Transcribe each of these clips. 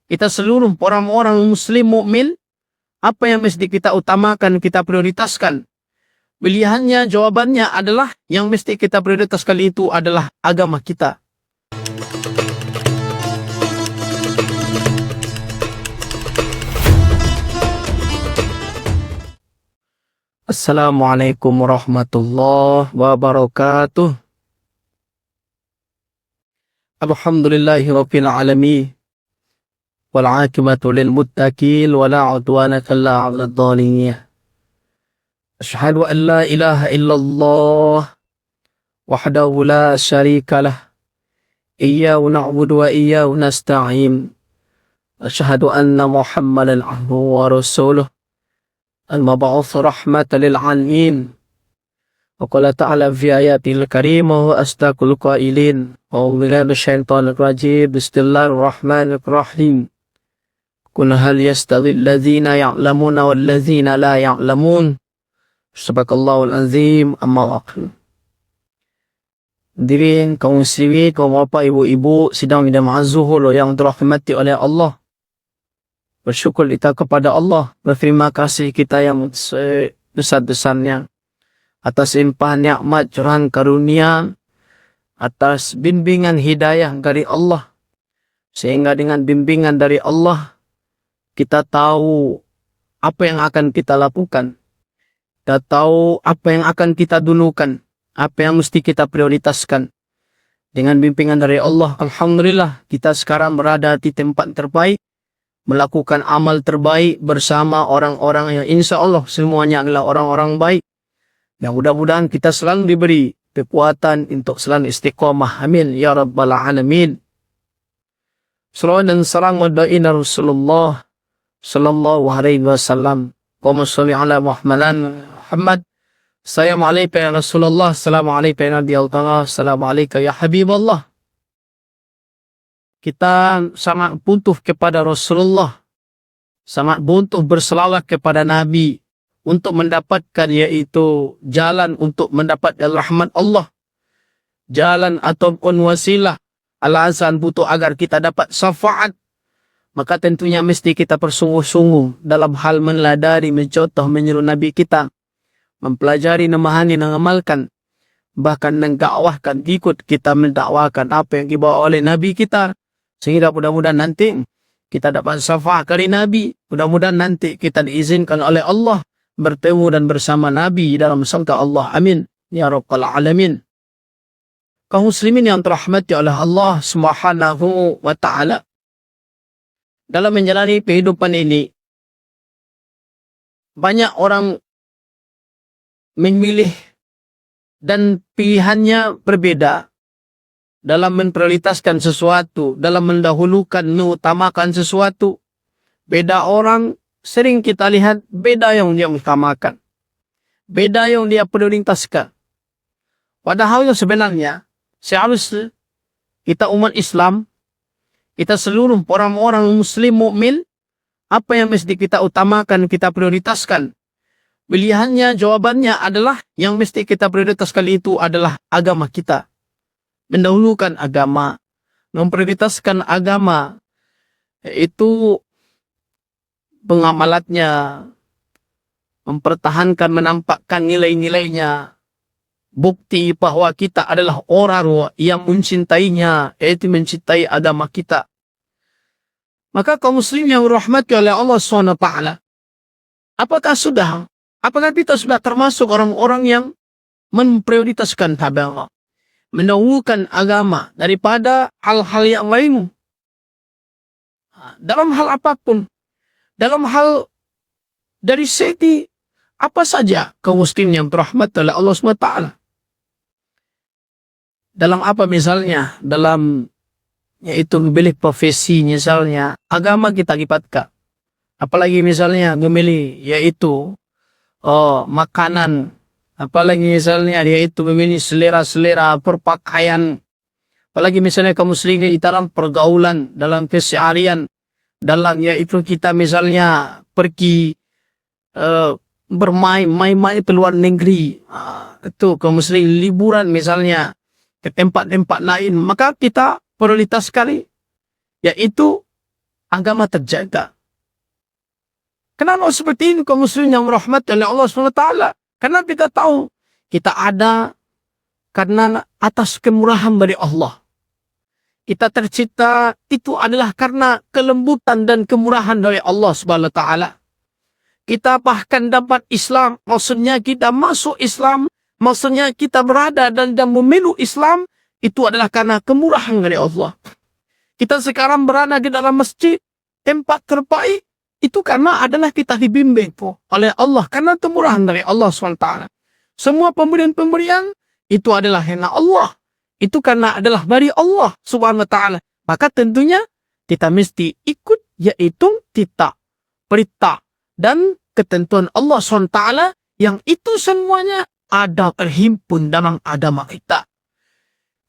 kita seluruh orang-orang muslim mukmin, apa yang mesti kita utamakan, kita prioritaskan? Pilihannya, jawabannya adalah yang mesti kita prioritaskan itu adalah agama kita. Assalamualaikum warahmatullahi wabarakatuh. Alhamdulillahirabbil alamin. Wal 'aqibatu lil muttaqin wa la 'udwana illa 'alal dhalimin. Asyhadu an la ilaha illallah wahdahu la syarika lah. Iyyahu na'budu wa iyyahu nasta'in. Asyhadu anna Muhammadan 'abduhu wa rasuluh. Al-mab'uts rahmatan lil 'alamin. Wa qala ta'ala fi ayatil karimah wa astaqul qailin. A'udzu billahi minasyaitonir rajim. Bismillahirrahmanirrahim. Qul hal yastawi alladhina ya'lamuna wal ladzina la ya'lamun. Sadaqallahul azim. Amma ba'du. Hadirin kaum muslimin, kaum bapa, ibu-ibu sidang jemaah Zuhur yang dirahmati oleh Allah. Bersyukur kita kepada Allah, berterima kasih kita yang sebesar-besarnya atas limpahan nikmat curahan karunia, atas bimbingan hidayah dari Allah, sehingga dengan bimbingan dari Allah kita tahu apa yang akan kita lakukan, kita tahu apa yang akan kita dulukan, apa yang mesti kita prioritaskan. Dengan bimbingan dari Allah, alhamdulillah kita sekarang berada di tempat terbaik, melakukan amal terbaik bersama orang-orang yang insya Allah semuanya adalah orang-orang baik. Dan mudah-mudahan kita selalu diberi kekuatan untuk selalu istiqamah. Amin ya rabbal alamin. Salawat dan salam wada'ina Rasulullah sallallahu alaihi wasallam. Qawma salli ala Muhammad. Assalamualaikum ya Rasulullah. Assalamualaikum ya Nabi Allah. Assalamualaikum ya Habibullah. Kita sangat butuh kepada Rasulullah, sangat butuh berselawat kepada Nabi untuk mendapatkan yaitu jalan untuk mendapatkan rahmat Allah, jalan ataupun wasilah. Alasan butuh agar kita dapat syafaat, maka tentunya mesti kita bersungguh-sungguh dalam hal meneladani, mencontoh, meniru Nabi kita, mempelajari, memahami, mengamalkan, bahkan mendakwahkan, ikut kita mendakwakan apa yang dibawa oleh Nabi kita, sehingga mudah-mudahan nanti kita dapat syafaat dari Nabi. Mudah-mudahan nanti kita diizinkan oleh Allah bertemu dan bersama Nabi dalam surga Allah. Amin ya rabbal alamin. Kaum muslimin yang dirahmati oleh Allah Subhanahu wa ta'ala, dalam menjalani kehidupan ini banyak orang memilih dan pilihannya berbeda dalam memprioritaskan sesuatu, dalam mendahulukan, mengutamakan sesuatu. Beda orang, sering kita lihat beda yang dia utamakan, beda yang dia prioritaskan. Padahal sebenarnya seharusnya kita umat Islam, kita seluruh orang-orang muslim mukmin, apa yang mesti kita utamakan, kita prioritaskan? Pilihannya, jawabannya adalah yang mesti kita prioritaskan itu adalah agama kita. Mendahulukan agama, memprioritaskan agama, yaitu pengamalatnya, mempertahankan, menampakkan nilai-nilainya, bukti bahwa kita adalah orang yang mencintainya, yaitu mencintai agama kita. Maka kaum muslim yang dirahmati oleh Allah SWT, apakah kita sudah termasuk orang-orang yang memprioritaskan agama, mendahulukan agama daripada hal-hal yang lain? Dalam hal apapun, dalam hal dari segi apa saja kaum muslim yang dirahmati oleh Allah SWT. Dalam apa misalnya? Dalam yaitu memilih profesi misalnya, agama kita libatkan. Apalagi misalnya memilih yaitu makanan, apalagi misalnya yaitu memilih selera-selera berpakaian, apalagi misalnya kaum muslimin dalam pergaulan, dalam keseharian, dalam yaitu kita misalnya pergi bermain-main ke luar negeri, itu kaum muslim liburan misalnya ke tempat-tempat lain, maka kita prioritas sekali yaitu agama terjaga. Kenapa seperti ini kaum muslimin yang dirahmati oleh Allah SWT? Karena kita tahu kita ada karena atas kemurahan dari Allah. Kita tercipta itu adalah karena kelembutan dan kemurahan dari Allah SWT. Kita bahkan dapat Islam, maksudnya kita masuk Islam, maksudnya kita berada dan memeluk Islam, itu adalah karena kemurahan dari Allah. Kita sekarang berada di dalam masjid, tempat terbaik, itu karena adalah kita dibimbing oleh Allah, karena kemurahan dari Allah SWT. Semua pemberian-pemberian, itu adalah karena Allah. Itu karena adalah dari Allah Subhanahu wa ta'ala. Maka tentunya kita mesti ikut, yaitu kita perintah dan ketentuan Allah SWT, yang itu semuanya ada terhimpun dalam agama kita.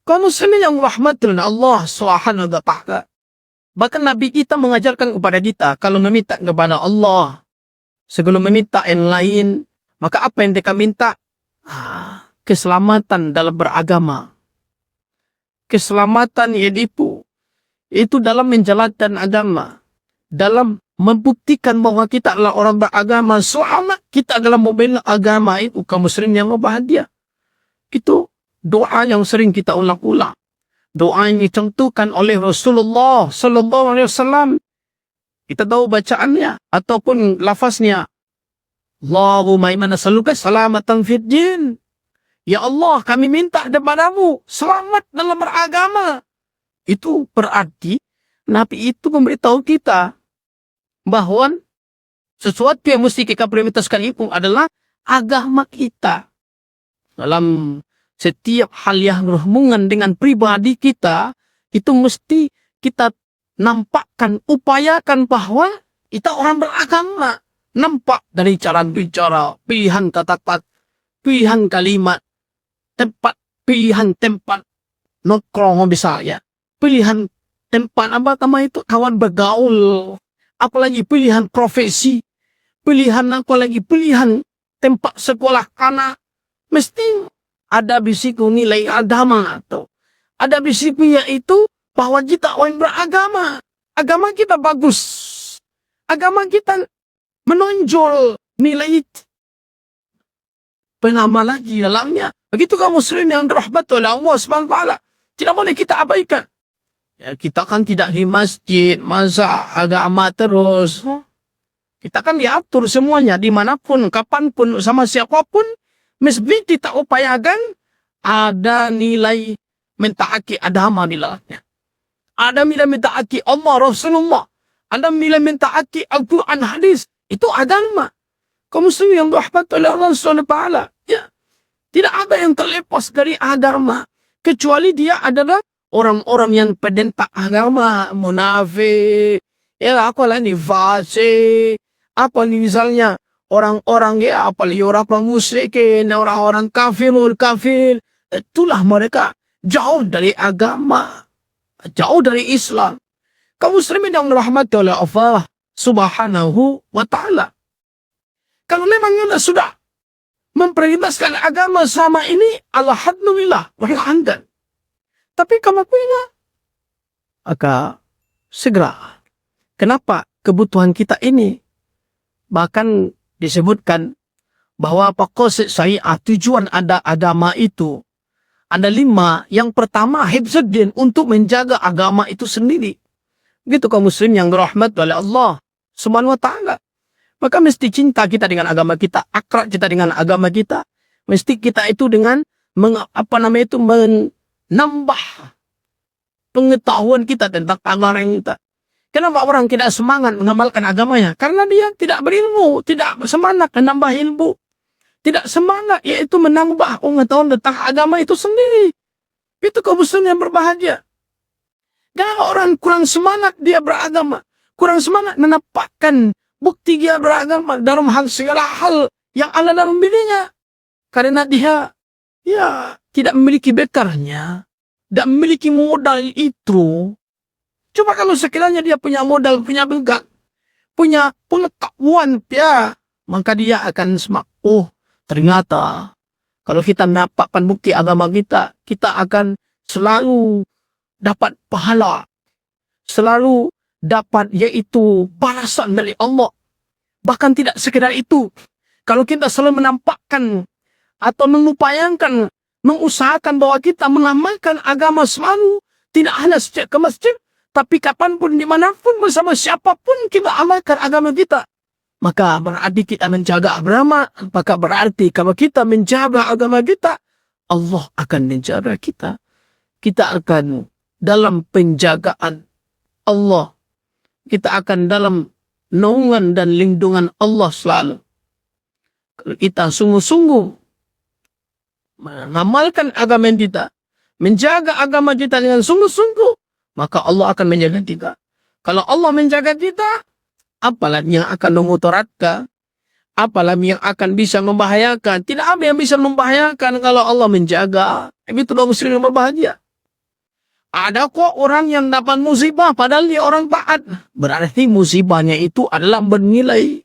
Kaum muslimin yang rahmatan Allah Subhanahu wa ta'ala. Bahkan Nabi kita mengajarkan kepada kita, kalau meminta kepada Allah, sebelum meminta yang lain, maka apa yang kita minta? Keselamatan dalam beragama. Keselamatan itu dalam menjalankan agama. Dalam membuktikan bahwa kita adalah orang beragama. Selama kita adalah membela agama itu, kaum muslimin yang bahagia. Itu doa yang sering kita ulang-ulang. Doa yang dicontohkan oleh Rasulullah Sallallahu Alaihi Wasallam. Kita tahu bacaannya ataupun lafaznya. Allahumma inna nas'aluka salamatan fid din. Ya Allah, kami minta kepadamu selamat dalam beragama. Itu berarti Nabi itu memberitahu kita bahwa sesuatu yang mesti kita prioritaskan itu adalah agama kita. Dalam setiap hal yang berhubungan dengan pribadi kita, itu mesti kita nampakkan, upayakan bahwa kita orang beragama. Nampak dari cara bicara, pilihan kata-kata, pilihan kalimat, pilihan tempat nongkrong misalnya, pilihan tempat kawan bergaul, apalagi pilihan profesi, pilihan tempat sekolah anak, mesti ada bisiku nilai agama atau ada bisiku yaitu bahwa kita orang beragama, agama kita bagus, agama kita menonjol nilai penama lagi dalamnya. Begitu kaum muslimin yang dirahmati oleh Allah SWT, tidak boleh kita abaikan. Ya, kita kan tidak di masjid, masa agama terus. Kita kan diatur semuanya, dimanapun, kapanpun, sama siapapun, mesti kita upayakan ada nilai mentaati agama di dalamnya. Ada nilai mentaati Allah, Rasulullah. Ada nilai mentaati Al-Quran, hadis. Itu agama. Kaum muslimin yang dirahmati oleh Allah SWT. Ya. Tidak ada yang terlepas dari agama. Kecuali dia adalah orang-orang yang penentang agama. Munafik. Ya, apalah ini fasik. Apa nih misalnya orang-orang ya, apalagi orang musyrikin, orang-orang kafir. Itulah mereka jauh dari agama. Jauh dari Islam. Kaum muslimin yang dirahmati oleh Allah Subhanahu wa ta'ala. Kalau memang sudah memprioritaskan agama sama ini, alhamdulillah, walhamdulillah. Tapi kalau punya, maka segera. Kenapa kebutuhan kita ini? Bahkan disebutkan bahwa maqasid syariah, tujuan ada agama itu ada 5. Yang pertama, hifzuddin, untuk menjaga agama itu sendiri. Begitu kaum muslim yang dirahmati oleh Allah Subhanahu wa ta'ala. Maka mesti cinta kita dengan agama kita, akrab kita dengan agama kita. Mesti kita itu dengan menambah pengetahuan kita tentang agama kita. Kenapa orang tidak semangat mengamalkan agamanya? Karena dia tidak berilmu, tidak semangat menambah ilmu. Tidak semangat, yaitu menambah pengetahuan tentang agama itu sendiri. Itu kaum muslim yang berbahagia. Kalau orang kurang semangat dia beragama, kurang semangat menampakkan bukti dia beragama dalam segala hal yang ada dalam dirinya. Karena dia tidak memiliki bekalnya, tidak memiliki modal itu. Coba kalau sekiranya dia punya modal, punya bekal, punya pengetahuan, ya, maka dia akan ternyata kalau kita mendapatkan bukti agama kita, kita akan selalu dapat pahala, selalu dapat yaitu balasan dari Allah. Bahkan tidak sekedar itu. Kalau kita selalu menampakkan atau mengupayakan, mengusahakan bahwa kita mengamalkan agama selalu, tidak hanya sejak ke masjid, tapi kapanpun, dimanapun, bersama siapapun kita amalkan agama kita, maka berarti kita menjaga agama. Maka berarti kalau kita menjaga agama kita, Allah akan menjaga kita. Kita akan dalam penjagaan Allah. Kita akan dalam naungan dan lindungan Allah selalu. Kalau kita sungguh-sungguh mengamalkan agama kita, menjaga agama kita dengan sungguh-sungguh, maka Allah akan menjaga kita. Kalau Allah menjaga kita, apalagi yang akan memudaratkan, apalagi yang akan bisa membahayakan. Tidak ada yang bisa membahayakan kalau Allah menjaga. Itu doa muslim yang berbahagia. Ada kok orang yang dapat musibah padahal dia orang taat. Berarti musibahnya itu adalah bernilai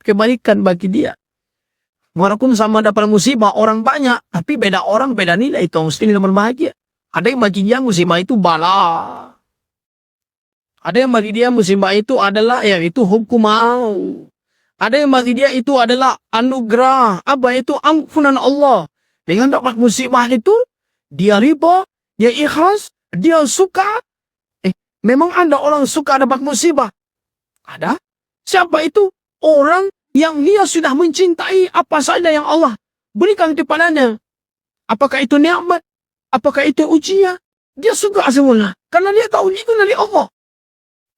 kebaikan bagi dia. Walaupun sama dapat musibah orang banyak, tapi beda orang, beda nilai. Itu muslim yang berbahagia. Ada yang bagi dia musibah itu bala. Ada yang bagi dia musibah itu adalah itu hukumah. Ada yang bagi dia itu adalah anugerah. Apa itu? Ampunan Allah. Dengan dapat musibah itu, dia riba, dia ikhlas, dia suka. Memang ada orang suka dapat musibah? Ada. Siapa itu? Orang yang dia sudah mencintai apa saja yang Allah berikan kepadanya. Apakah itu nikmat? Apakah itu ujian? Dia suka semua. Karena dia tahu itu dari Allah.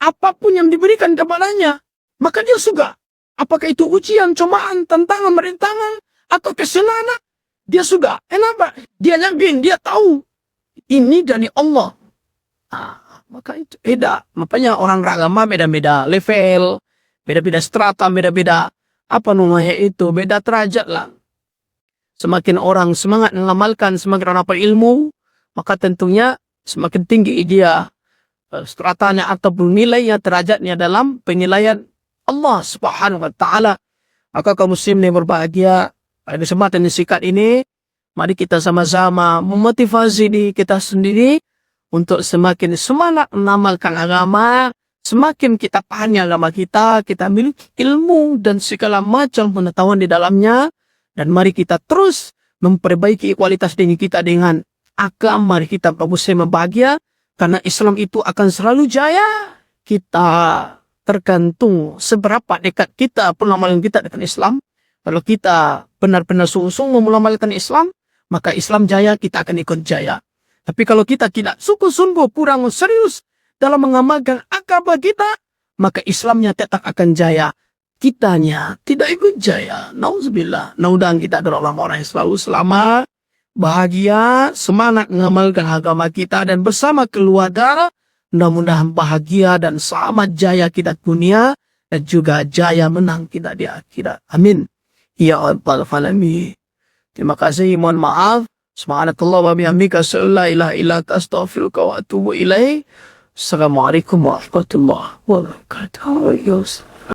Apapun yang diberikan kepadanya, maka dia suka. Apakah itu ujian, cobaan, tantangan, merintangan, atau kesenangan, dia suka. Kenapa? Dia yakin, dia tahu ini dari Allah. Maka itu beda. Makanya orang beragama beda-beda level, beda-beda strata, beda-beda beda derajat lah. Semakin orang semangat mengamalkan, semakin orang berilmu, maka tentunya semakin tinggi dia stratanya ataupun nilainya, derajatnya dalam penilaian Allah Subhanahu wa Ta'ala. Maka kaum muslim yang berbahagia, pada kesempatan sikat ini, mari kita sama-sama memotivasi diri kita sendiri untuk semakin semangat mengamalkan agama. Semakin kita pahami agama kita miliki ilmu dan segala macam pengetahuan di dalamnya. Dan mari kita terus memperbaiki kualitas diri kita dengan agama. Mari kita muslim berbahagia, karena Islam itu akan selalu jaya. Kita tergantung seberapa dekat kita pengamalan kita dengan Islam. Kalau kita benar-benar sungguh-sungguh mengamalkan Islam, maka Islam jaya, kita akan ikut jaya. Tapi kalau kita tidak sungguh-sungguh, kurang serius dalam mengamalkan agama kita, maka Islamnya tetap akan jaya. Kitanya tidak ikut jaya. Nauzubillah. Mudah-mudahan kita adalah orang-orang yang selalu selamat, bahagia, semangat mengamalkan agama kita, dan bersama keluarga mudah-mudahan bahagia dan selamat jaya kita dunia, dan juga jaya menang kita di akhirat. Amin. Ya Rabbal Alamin. Terima kasih, mohon maaf. Subhanakallah wa bihamdika, asyhadu an la ilaha illa anta, astaghfiruka wa atubu ilaik. Assalamualaikum warahmatullahi wabarakatuh.